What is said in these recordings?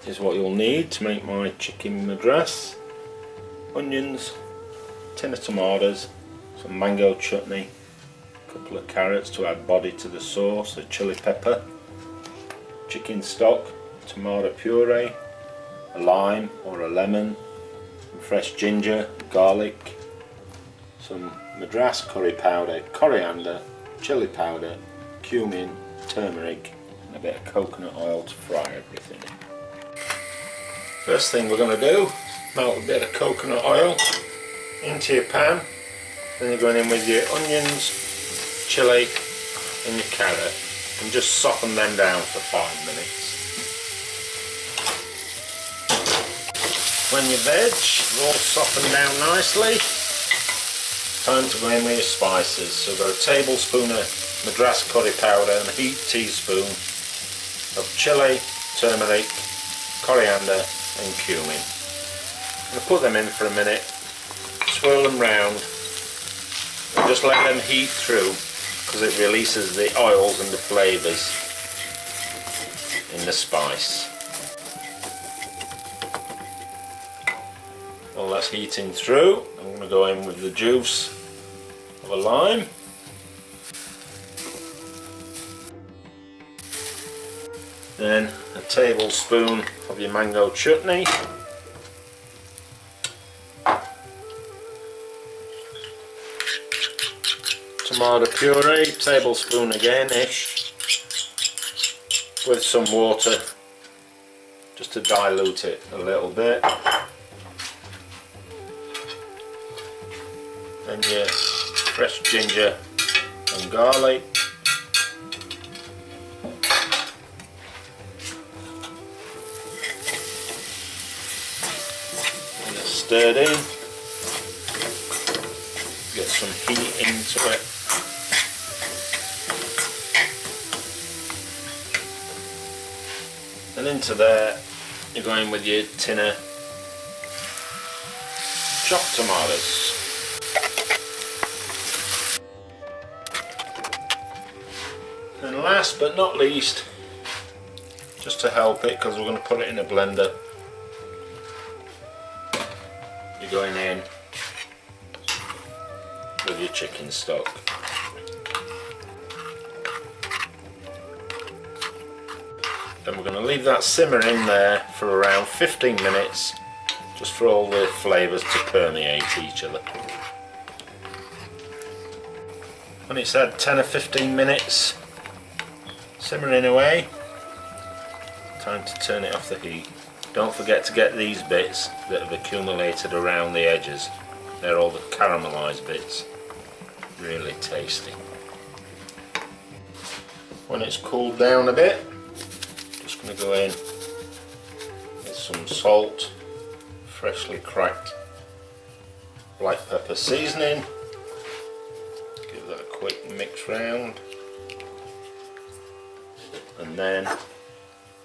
is what you'll need to make my chicken madras. Onions, tin of tomatoes, some mango chutney, a couple of carrots to add body to the sauce, a chili pepper, chicken stock, tomato puree, a lime or a lemon, some fresh ginger, garlic, some Madras curry powder, coriander, chili powder, cumin, turmeric, and a bit of coconut oil to fry everything. First thing we're going to do, melt a bit of coconut oil into your pan. Then you're going in with your onions, chilli and your carrot, and just soften them down for 5 minutes. When your veg is all softened down nicely, time to go in with your spices. So we've got a tablespoon of Madras curry powder and a heaped teaspoon of chilli, turmeric, coriander and cumin. I'm going to put them in for a minute, swirl them round and just let them heat through, because it releases the oils and the flavours in the spice. While that's heating through, I'm going to go in with the juice of a lime. Then a tablespoon of your mango chutney. Tomato puree, tablespoon again-ish, with some water just to dilute it a little bit. Then your fresh ginger and garlic. And it's stirred in. Get some heat into it. And into there you're going with your tin of chopped tomatoes. And last but not least, just to help it, because we're going to put it in a blender, you're going in with your chicken stock. Then we're going to leave that simmer in there for around 15 minutes, just for all the flavours to permeate each other. When it's had 10 or 15 minutes simmering away, time to turn it off the heat. Don't forget to get these bits that have accumulated around the edges. They're all the caramelised bits. Really tasty. When it's cooled down a bit, just going to go in with some salt, freshly cracked black pepper seasoning. Give that a quick mix round. And then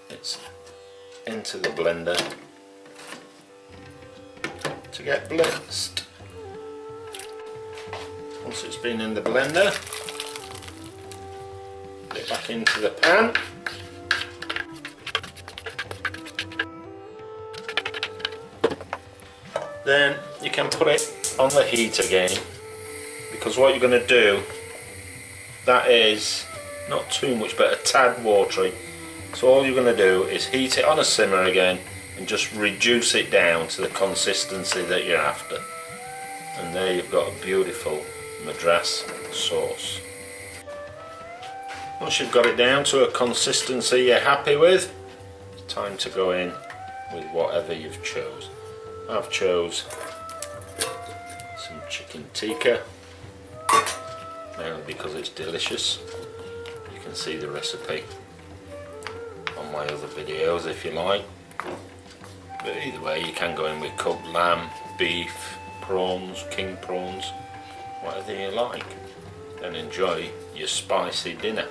it's into the blender to get blitzed. Once it's been in the blender, put it back into the pan. Then you can put it on the heat again, because what you're going to do, that is not too much but a tad watery, so all you're going to do is heat it on a simmer again and just reduce it down to the consistency that you're after, and there you've got a beautiful Madras sauce. Once you've got it down to a consistency you're happy with, it's time to go in with whatever you've chose. I've chose some chicken tikka, mainly because it's delicious. You can see the recipe on my other videos if you like, but either way you can go in with cooked lamb, beef, prawns, king prawns, whatever you like, and enjoy your spicy dinner.